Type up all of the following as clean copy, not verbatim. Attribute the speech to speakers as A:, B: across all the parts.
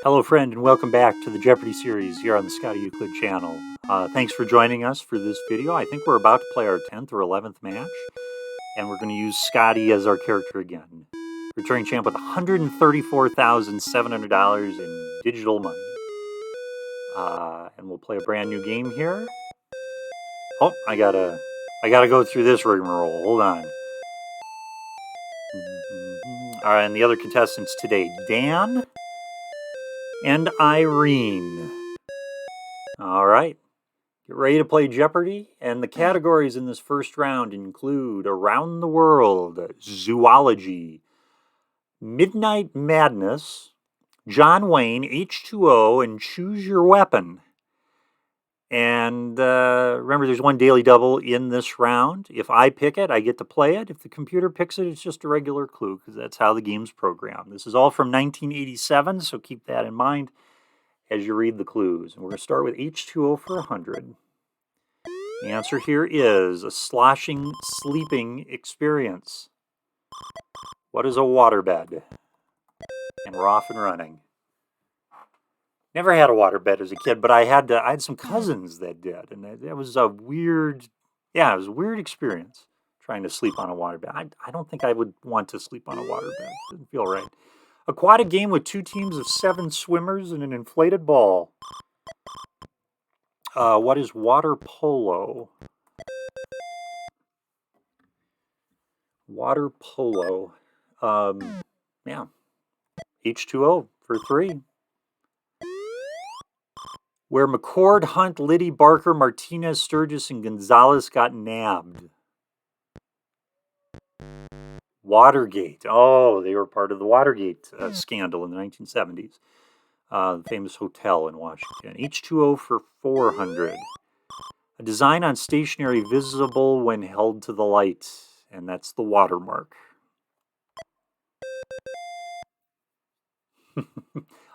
A: Hello, friend, and welcome back to the Jeopardy series here on the Scotty Euclid channel. Thanks for joining us for this video. I think we're about to play our 10th or 11th match, and we're going to use Scotty as our character again. Returning champ with $134,700 in digital money. And we'll play a brand new game here. Oh, I gotta go through this rigmarole. Hold on. All right, and the other contestants today, Dan and Irene. All right, get ready to play Jeopardy. And the categories in this first round include Around the World, Zoology, Midnight Madness, John Wayne, H2O, and Choose Your Weapon. And remember, there's one daily double in this round. If I pick it, I get to play it. If the computer picks it, it's just a regular clue, because that's how the game's programmed. This is all from 1987, so keep that in mind as you read the clues. And we're going to start with H2O for 100. The answer here is a sloshing, sleeping experience. What is a waterbed? And we're off and running. Never had a waterbed as a kid, but I had some cousins that did, and that was a weird, it was a weird experience trying to sleep on a waterbed. I don't think I would want to sleep on a waterbed. Didn't feel right. Aquatic game with 2 teams of 7 swimmers and an inflated ball. What is water polo? Water polo. H2O for 3. Where McCord, Hunt, Liddy, Barker, Martinez, Sturgis, and Gonzalez got nabbed. Watergate. Oh, they were part of the Watergate scandal in the 1970s. The famous hotel in Washington. H2O for 400. A design on stationery visible when held to the light. And that's the watermark.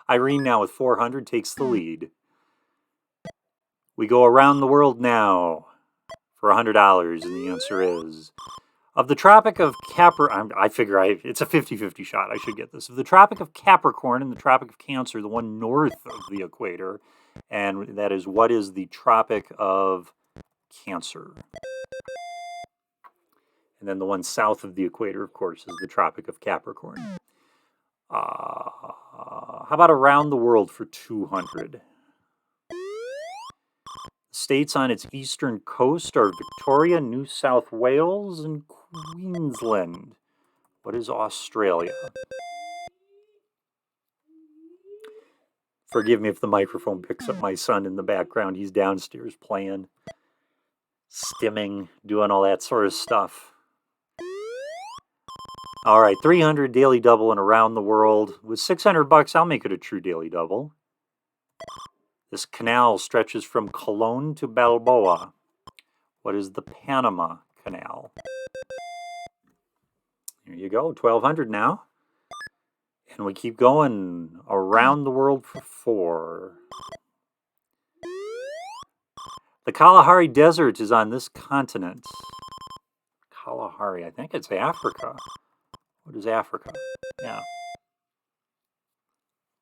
A: Irene now with 400 takes the lead. We go around the world now for $100, and the answer is, of the Tropic of Capricorn, I figure it's a 50-50 shot, I should get this. Of the Tropic of Capricorn and the Tropic of Cancer, the one north of the equator, and that is, what is the Tropic of Cancer? And then the one south of the equator, of course, is the Tropic of Capricorn. How about around the world for 200? States on its eastern coast are Victoria, New South Wales, and Queensland. What is Australia? Forgive me if the microphone picks up my son in the background. He's downstairs playing, stimming, doing all that sort of stuff. All right, 300 daily double and around the world. With $600, I'll make it a true daily double. This canal stretches from Cologne to Balboa. What is the Panama Canal? Here you go, 1,200 now. And we keep going around the world for 4. The Kalahari Desert is on this continent. Kalahari, I think it's Africa. What is Africa? Yeah.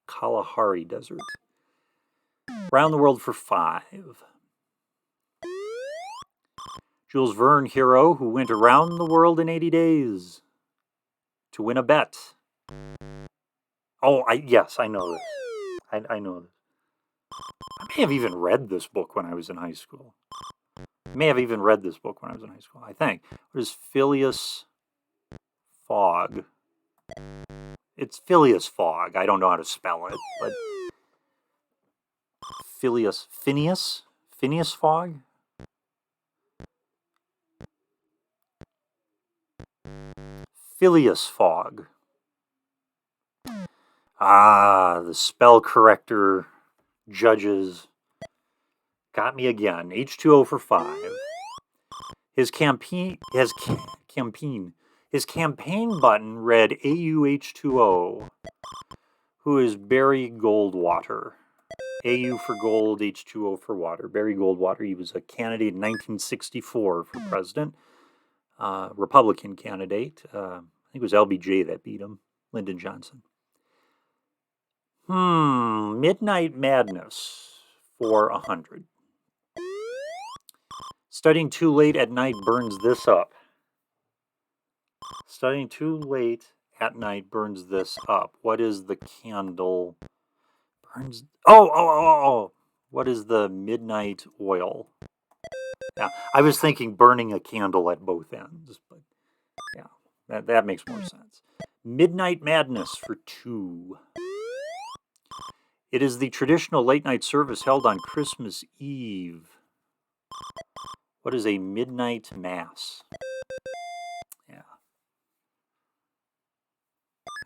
A: Kalahari Desert. Around the world for 5. Jules Verne hero who went around the world in 80 days to win a bet. Oh, yes, I know this. I know this. I may have even read this book when I was in high school. I think. What is Phileas Fogg? It's Phileas Fogg. I don't know how to spell it, but Phineas Fogg? Phileas Fogg. The spell corrector judges got me again. H2O for 5. His campaign button read AUH2O. Who is Barry Goldwater? AU for gold, H2O for water. Barry Goldwater, he was a candidate in 1964 for president. Republican candidate. I think it was LBJ that beat him. Lyndon Johnson. Midnight Madness for 100. Studying too late at night burns this up. Studying too late at night burns this up. What is the candle? Burns. Oh. What is the midnight oil? Yeah, I was thinking burning a candle at both ends, but yeah, that makes more sense. Midnight Madness for 2. It is the traditional late night service held on Christmas Eve. What is a midnight mass? Yeah.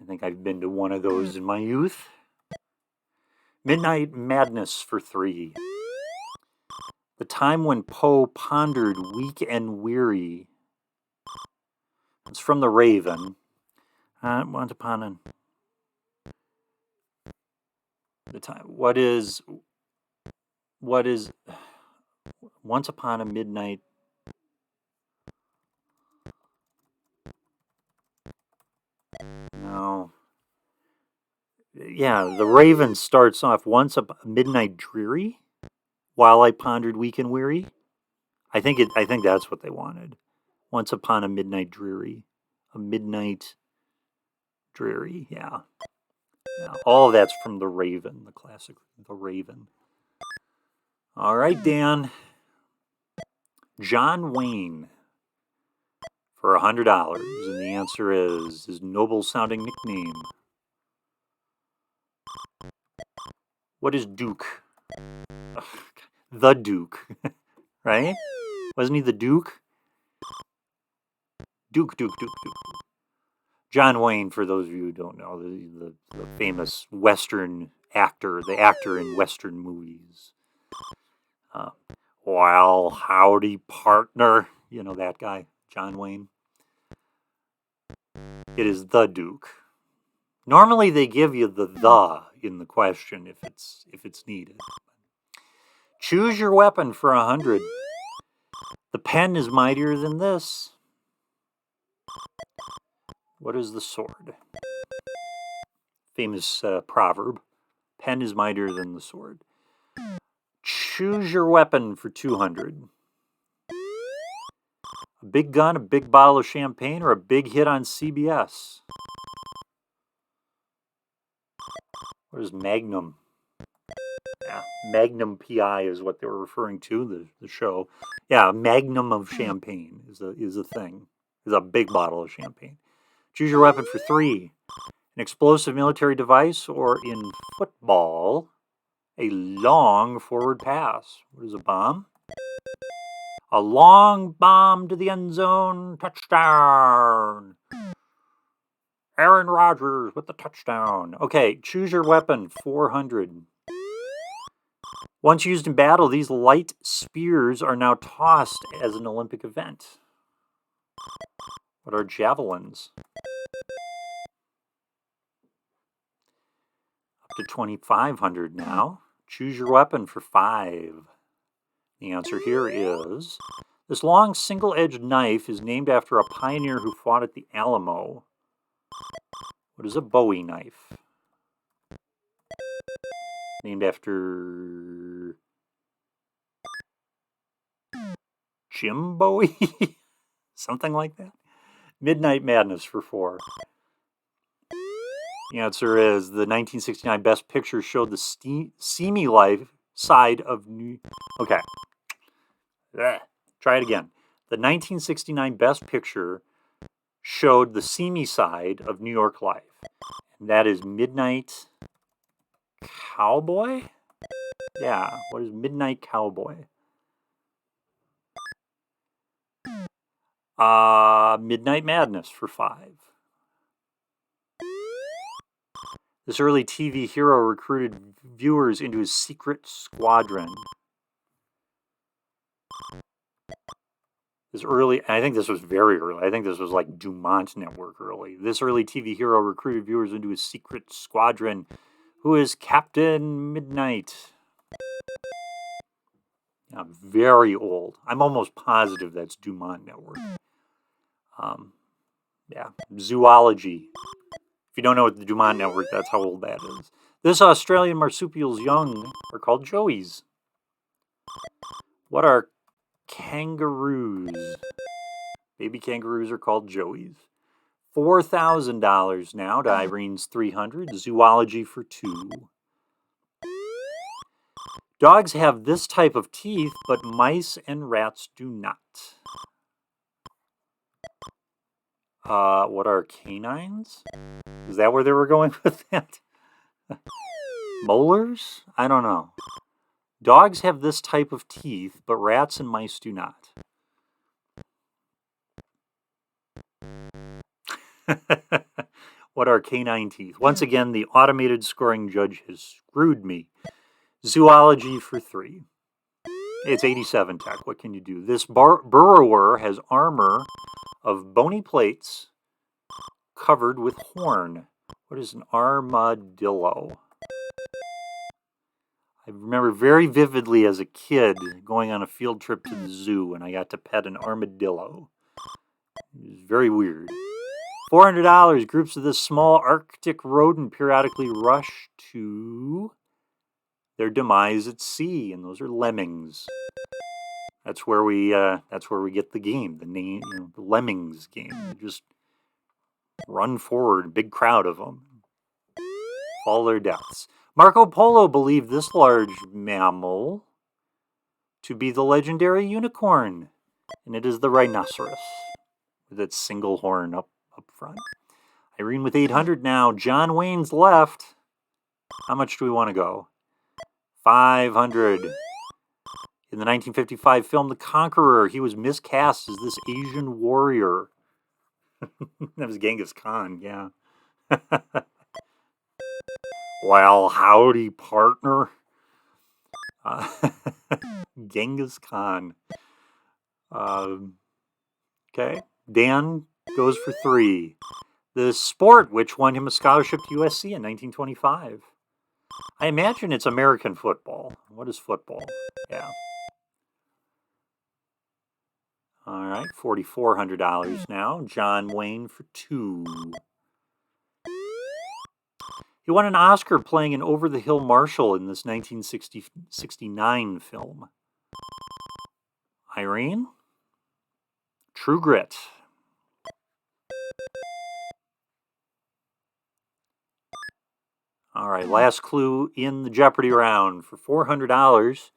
A: I think I've been to one of those in my youth. Midnight Madness for 3. The time when Poe pondered weak and weary. It's from The Raven. Once upon the time. What is Once upon a midnight? No. Yeah, The Raven starts off once a midnight dreary, while I pondered weak and weary. I think that's what they wanted. Once upon a midnight dreary, a midnight dreary. Yeah. All of that's from The Raven, the classic The Raven. All right, Dan. John Wayne for $100, and the answer is his noble-sounding nickname. What is Duke? Ugh, the Duke, right? Wasn't he the Duke? Duke. John Wayne, for those of you who don't know, the famous Western actor, the actor in Western movies. Well, howdy, partner. You know that guy, John Wayne. It is the Duke. Normally they give you the in the question if it's needed. Choose your weapon for 100. The pen is mightier than this. What is the sword? Famous proverb. Pen is mightier than the sword. Choose your weapon for 200. A big gun, a big bottle of champagne, or a big hit on CBS? What is Magnum? Yeah, Magnum PI is what they were referring to, the show. Yeah, a magnum of champagne is a thing. Is a big bottle of champagne. Choose your weapon for 3. An explosive military device, or in football, a long forward pass. What is a bomb? A long bomb to the end zone. Touchdown. Aaron Rodgers with the touchdown. Okay, choose your weapon, 400. Once used in battle, these light spears are now tossed as an Olympic event. What are javelins? Up to 2,500 now. Choose your weapon for 5. The answer here is, this long single-edged knife is named after a pioneer who fought at the Alamo. What is a Bowie knife? Named after Jim Bowie? Something like that. Midnight Madness for 4. The answer is the 1969 Best Picture showed the seamy life side of New... Okay. Try it again. The 1969 Best Picture showed the seamy side of New York life. And that is Midnight Cowboy? Yeah. What is Midnight Cowboy? Midnight Madness for 5. This early TV hero recruited viewers into his secret squadron. I think this was very early. I think this was like Dumont Network early. This early TV hero recruited viewers into his secret squadron. Who is Captain Midnight? Yeah, very old. I'm almost positive that's Dumont Network. Yeah, Zoology. If you don't know what the Dumont Network, that's how old that is. This Australian marsupial's young are called joeys. What are kangaroos? Baby kangaroos are called joeys. $4,000 now to Irene's 300. Zoology for 2. Dogs have this type of teeth, but mice and rats do not. What are canines? Is that where they were going with that? Molars? I don't know. Dogs have this type of teeth, but rats and mice do not. What are canine teeth? Once again, the automated scoring judge has screwed me. Zoology for 3. It's 87 tech. What can you do? This burrower has armor of bony plates covered with horn. What is an armadillo? I remember very vividly as a kid going on a field trip to the zoo and I got to pet an armadillo. It was very weird. $400. Groups of this small Arctic rodent periodically rush to their demise at sea, and those are lemmings. That's where we get the game, the name, the lemmings game. They just run forward, a big crowd of them, fall their deaths. Marco Polo believed this large mammal to be the legendary unicorn, and it is the rhinoceros with its single horn up front. Irene with 800 now. John Wayne's left. How much do we want to go? 500. In the 1955 film The Conqueror, he was miscast as this Asian warrior. That was Genghis Khan, yeah. Well, howdy, partner. Genghis Khan. Okay. Dan goes for 3. The sport which won him a scholarship to USC in 1925. I imagine it's American football. What is football? Yeah. All right, $4,400 now. John Wayne for 2. He won an Oscar playing an over-the-hill marshal in this 1969 film. Irene? True Grit. All right, last clue in the Jeopardy round for $400.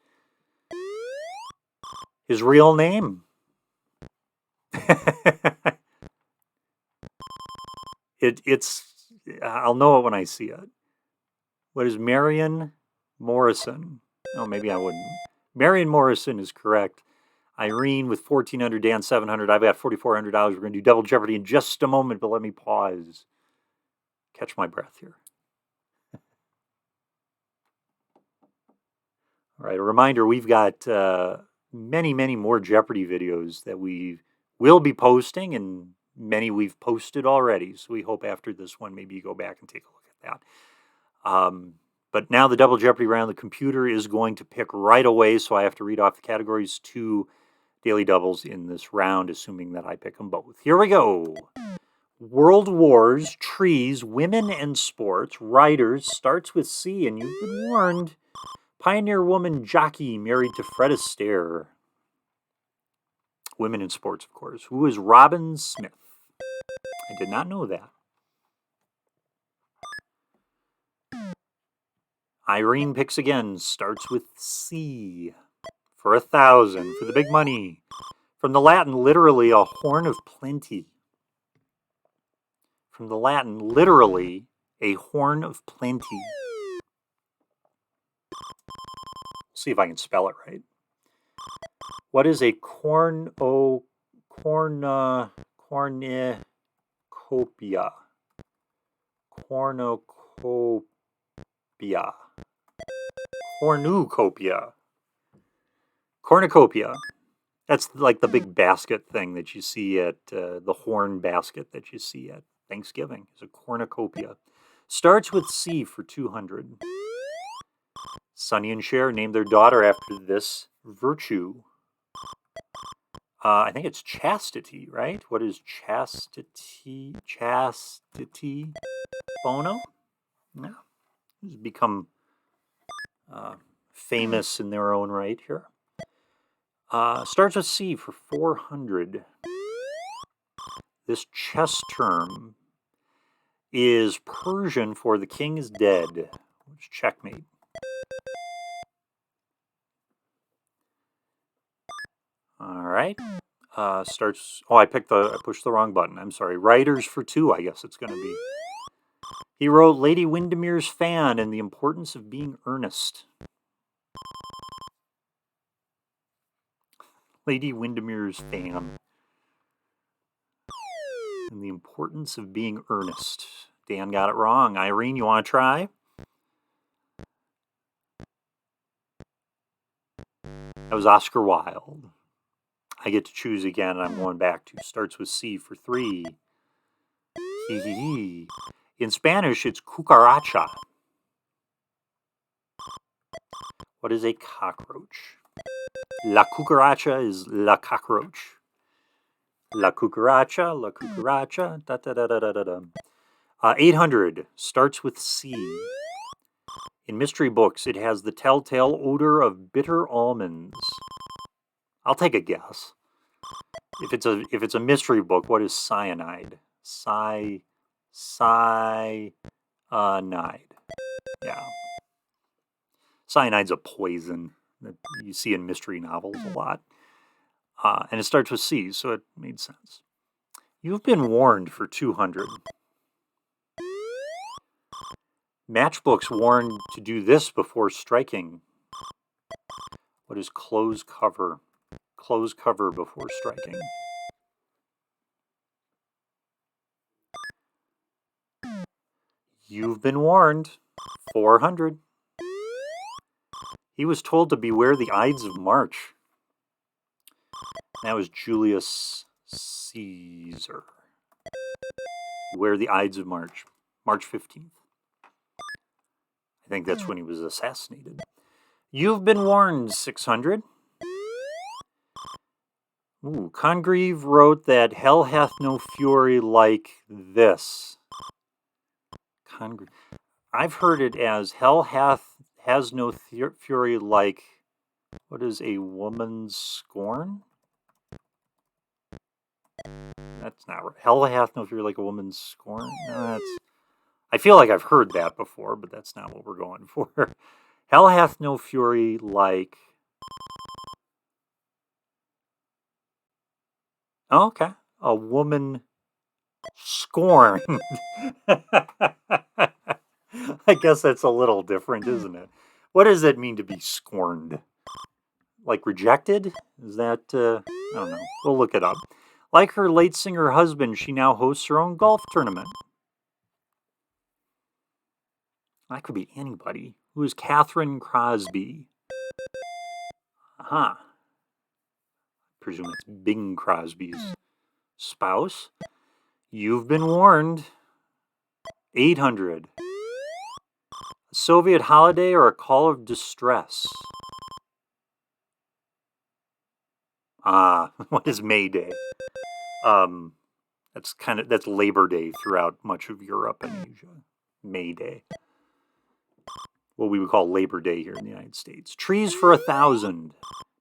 A: His real name. I'll know it when I see it. What is Marion Morrison? Oh, maybe I wouldn't. Marion Morrison is correct. Irene with 1,400, Dan 700. I've got $4,400. We're going to do Double Jeopardy in just a moment, but let me pause. Catch my breath here. All right, a reminder, we've got many, many more Jeopardy videos that we will be posting, and many we've posted already. So we hope after this one, maybe you go back and take a look at that. But now the Double Jeopardy round, the computer is going to pick right away, so I have to read off the categories to daily doubles in this round, assuming that I pick them both. Here we go. World Wars, trees, women and sports, writers, starts with C, and you've been warned. Pioneer woman jockey married to Fred Astaire. Women in sports, of course. Who is Robin Smith? I did not know that. Irene picks again. Starts with C. For 1,000. For the big money. From the Latin, literally a horn of plenty. From the Latin, literally a horn of plenty. See if I can spell it right. What is a cornucopia? Cornucopia. That's like the big basket thing that you see at the horn basket that you see at Thanksgiving. Is a cornucopia. Starts with C for 200. Sonny and Cher named their daughter after this virtue. I think it's chastity, right? What is chastity? Chastity? Bono? No. who's become famous in their own right here. Starts with C for 400. This chess term is Persian for the king is dead, which is checkmate. All right. Starts. Oh, I pushed the wrong button. I'm sorry. Writers for 2, I guess it's going to be. He wrote Lady Windermere's Fan and the Importance of Being Earnest. Lady Windermere's Fan and the Importance of Being Earnest. Dan got it wrong. Irene, you want to try? That was Oscar Wilde. I get to choose again, and I'm going back to. Starts with C for 3. In Spanish, it's cucaracha. What is a cockroach? La cucaracha is la cockroach. La cucaracha, da da da da da da. 800 starts with C. In mystery books, it has the telltale odor of bitter almonds. I'll take a guess. If it's a mystery book, what is cyanide? Cyanide. Yeah. Cyanide's a poison that you see in mystery novels a lot. And it starts with C, so it made sense. You've been warned for 200. Matchbooks warned to do this before striking. What is close cover? Close cover before striking. You've been warned. 400. He was told to beware the Ides of March. That was Julius Caesar. Beware the Ides of March. March 15th. I think that's when he was assassinated. You've been warned, 600. Congreve wrote that hell hath no fury like this. I've heard it as hell has no fury like, what is a woman's scorn? That's not right. Hell hath no fury like a woman's scorn? No, I feel like I've heard that before, but that's not what we're going for. Hell hath no fury like... Oh, okay. A woman scorned. I guess that's a little different, isn't it? What does that mean to be scorned? Like rejected? Is that, I don't know. We'll look it up. Like her late singer husband, she now hosts her own golf tournament. That could be anybody. Who is Catherine Crosby? Aha. Presume it's Bing Crosby's spouse. You've been warned. 800. A Soviet holiday or a call of distress? What is May Day? That's Labor Day throughout much of Europe and Asia. May Day. What we would call Labor Day here in the United States. Trees for 1,000.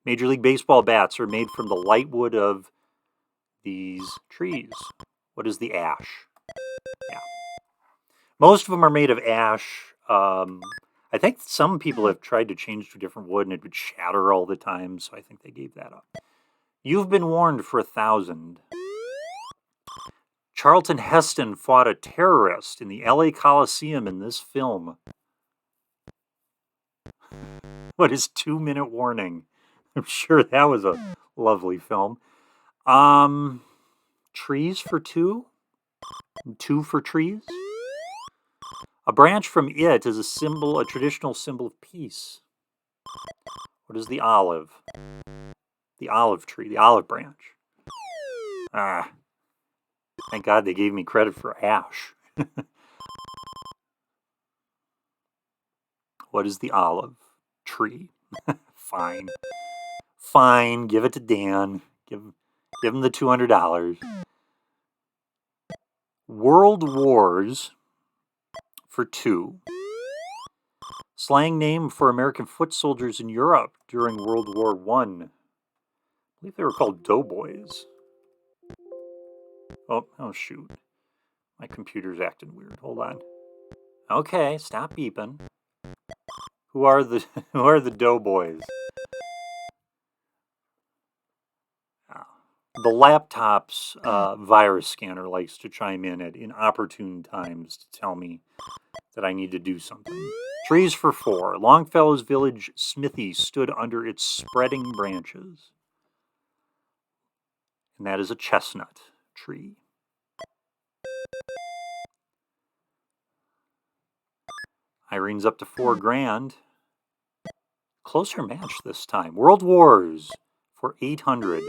A: Major League Baseball bats are made from the light wood of these trees. What is the ash? Yeah. Most of them are made of ash. I think some people have tried to change to a different wood and it would shatter all the time, so I think they gave that up. You've been warned for 1,000. Charlton Heston fought a terrorist in the LA Coliseum in this film. What is 2-minute warning? I'm sure that was a lovely film. Trees for 2? 2 for trees? A branch from it is a traditional symbol of peace. What is the olive? The olive tree, the olive branch. Thank God they gave me credit for ash. What is the olive tree? Fine. Fine, give it to Dan. Give him the $200. World Wars for 2. Slang name for American foot soldiers in Europe during World War I. I believe they were called doughboys. Oh, shoot. My computer's acting weird. Hold on. Okay, stop beeping. Who are the doughboys? The laptop's virus scanner likes to chime in at inopportune times to tell me that I need to do something. Trees for 4. Longfellow's village smithy stood under its spreading branches. And that is a chestnut tree. Irene's up to $4,000. Closer match this time. World Wars for 800.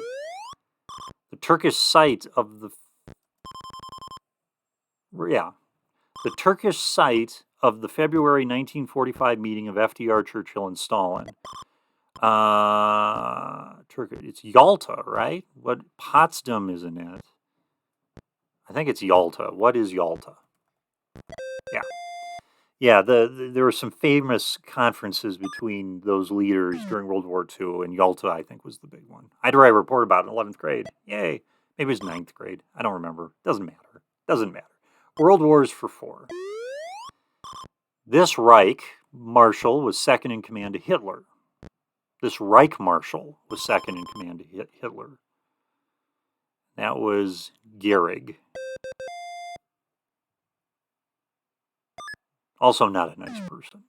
A: The Turkish site of the February 1945 meeting of FDR, Churchill, and Stalin. It's Yalta, right? What Potsdam isn't it? I think it's Yalta. What is Yalta? Yeah. There were some famous conferences between those leaders during World War II, and Yalta, I think, was the big one. I had to write a report about it in 11th grade. Yay. Maybe it was 9th grade. I don't remember. Doesn't matter. World Wars for 4. This Reich Marshal was second in command to Hitler. That was Gehrig. Also not a nice person.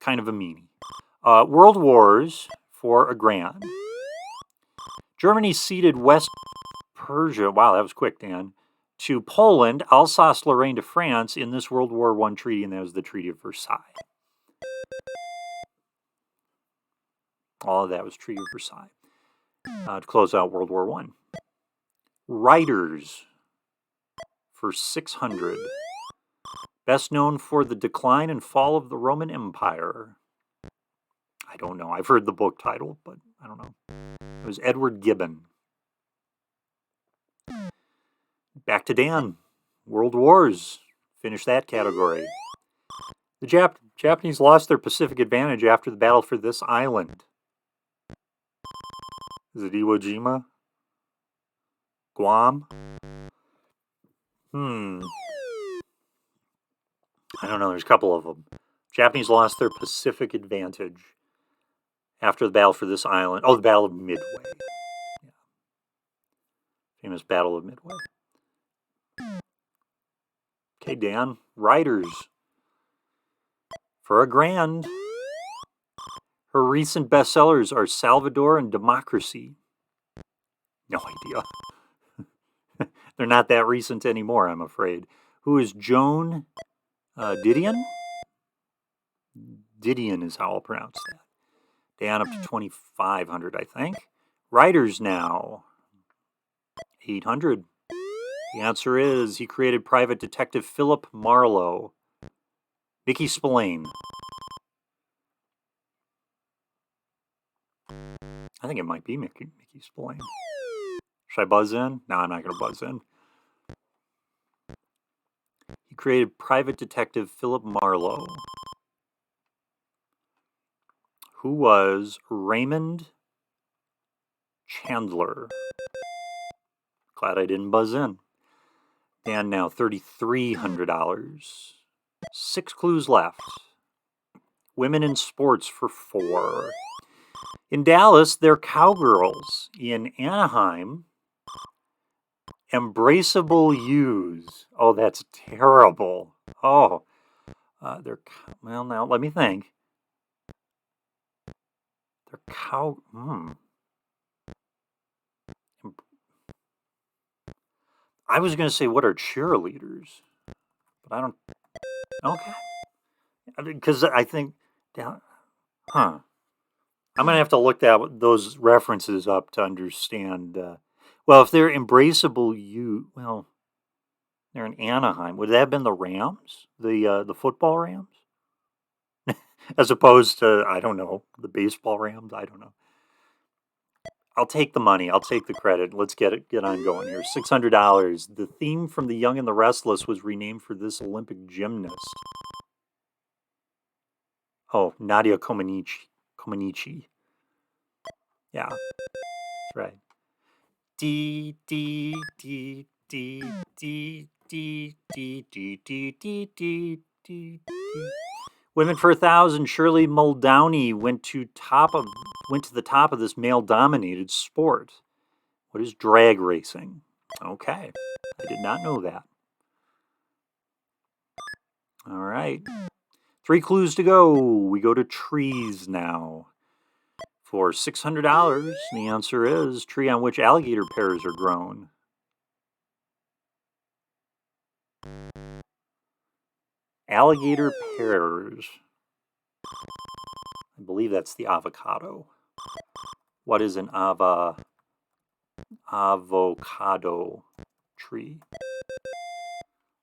A: Kind of a meanie. World Wars for $1,000. Germany ceded West Persia, wow, that was quick, Dan, to Poland, Alsace-Lorraine to France in this World War I treaty, and that was the Treaty of Versailles. All of that was Treaty of Versailles to close out World War I. Writers for 600. Best known for the decline and fall of the Roman Empire. I don't know. I've heard the book title, but I don't know. It was Edward Gibbon. Back to Dan. World Wars. Finish that category. The Japanese lost their Pacific advantage after the battle for this island. Is it Iwo Jima? Guam? I don't know. There's a couple of them. Japanese lost their Pacific advantage after the battle for this island. Oh, the Battle of Midway. Yeah. Famous Battle of Midway. Okay, Dan. Writers. For $1,000. Her recent bestsellers are Salvador and Democracy. No idea. They're not that recent anymore, I'm afraid. Who is Joan Didion? Didion is how I'll pronounce that. Dan up to 2,500, I think. Writers now. 800. The answer is he created Private Detective Philip Marlowe. Mickey Spillane. I think it might be Mickey Spillane. Should I buzz in? No, I'm not going to buzz in. He created Private Detective Philip Marlowe, who was Raymond Chandler. Glad I didn't buzz in. Dan now $3,300. 6 clues left. Women in sports for 4. In Dallas, they're cowgirls. In Anaheim, Embraceable Ewes. Oh, that's terrible. Oh, well, now let me think. They're I was going to say, what are cheerleaders? But I don't. Okay. Because I think. I'm going to have to look those references up to understand. Well, if they're Embraceable Ewes, well, they're in Anaheim. Would that have been the Rams? The football Rams? As opposed to, I don't know, the baseball Rams? I don't know. I'll take the money. I'll take the credit. Let's get on going here. $600. The theme from The Young and the Restless was renamed for this Olympic gymnast. Oh, Nadia Comaneci. Yeah, that's right. D D D D D D D D D D D D. Women for 1,000. Shirley Muldowney went to the top of this male-dominated sport. What is drag racing? Okay, I did not know that. All right, 3 clues to go. We go to trees now. For $600, the answer is tree on which alligator pears are grown. Alligator pears. I believe that's the avocado. What is an avocado tree?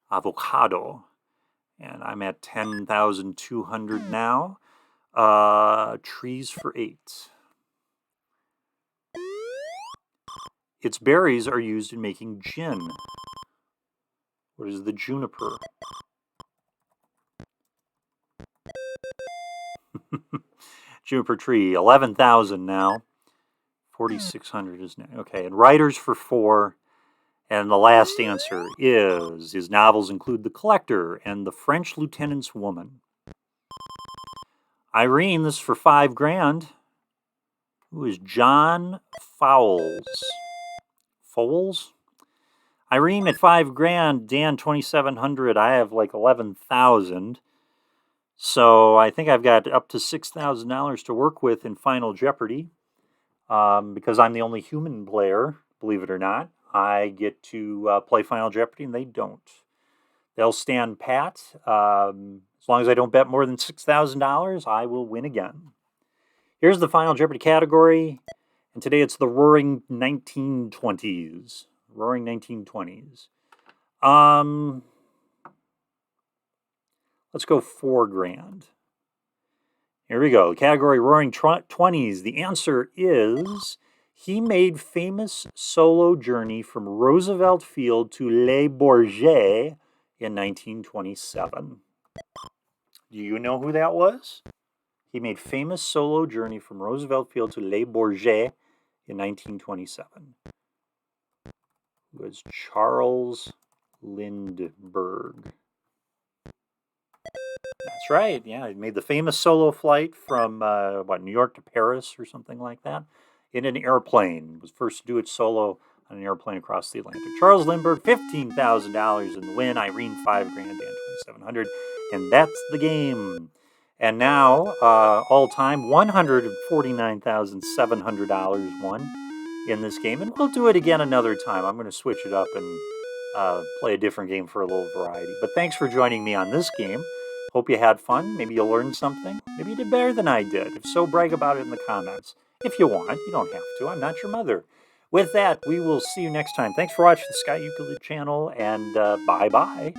A: Avocado. And I'm at 10,200 now. Trees for 8. Its berries are used in making gin. What is the juniper? Juniper tree, 11,000 now. 4,600 is now. Okay, and writers for 4. And the last answer is his novels include The Collector and The French Lieutenant's Woman. Irene, this is for $5,000. Who is John Fowles? Fowles? Irene at $5,000. Dan, 2,700. I have like 11,000. So I think I've got up to $6,000 to work with in Final Jeopardy. Because I'm the only human player, believe it or not. I get to play Final Jeopardy, and they don't. They'll stand pat. As long as I don't bet more than $6,000, I will win again. Here's the Final Jeopardy category, and today it's the Roaring 1920s. Roaring 1920s. Let's go $4,000. Here we go. The category Roaring 20s. The answer is he made famous solo journey from Roosevelt Field to Les Bourget in 1927. Do you know who that was? He made famous solo journey from Roosevelt Field to Les Bourget in 1927. It was Charles Lindbergh. That's right. Yeah, he made the famous solo flight from New York to Paris or something like that in an airplane. He was first to do it solo on an airplane across the Atlantic. Charles Lindbergh, $15,000 in the win. Irene, $5,000, Dan, 2,700, and that's the game. And now, all time, $149,700 won in this game, and we'll do it again another time. I'm going to switch it up and play a different game for a little variety. But thanks for joining me on this game. Hope you had fun. Maybe you learned something. Maybe you did better than I did. If so, brag about it in the comments. If you want, you don't have to. I'm not your mother. With that, we will see you next time. Thanks for watching the Sky Euclid channel, and bye-bye.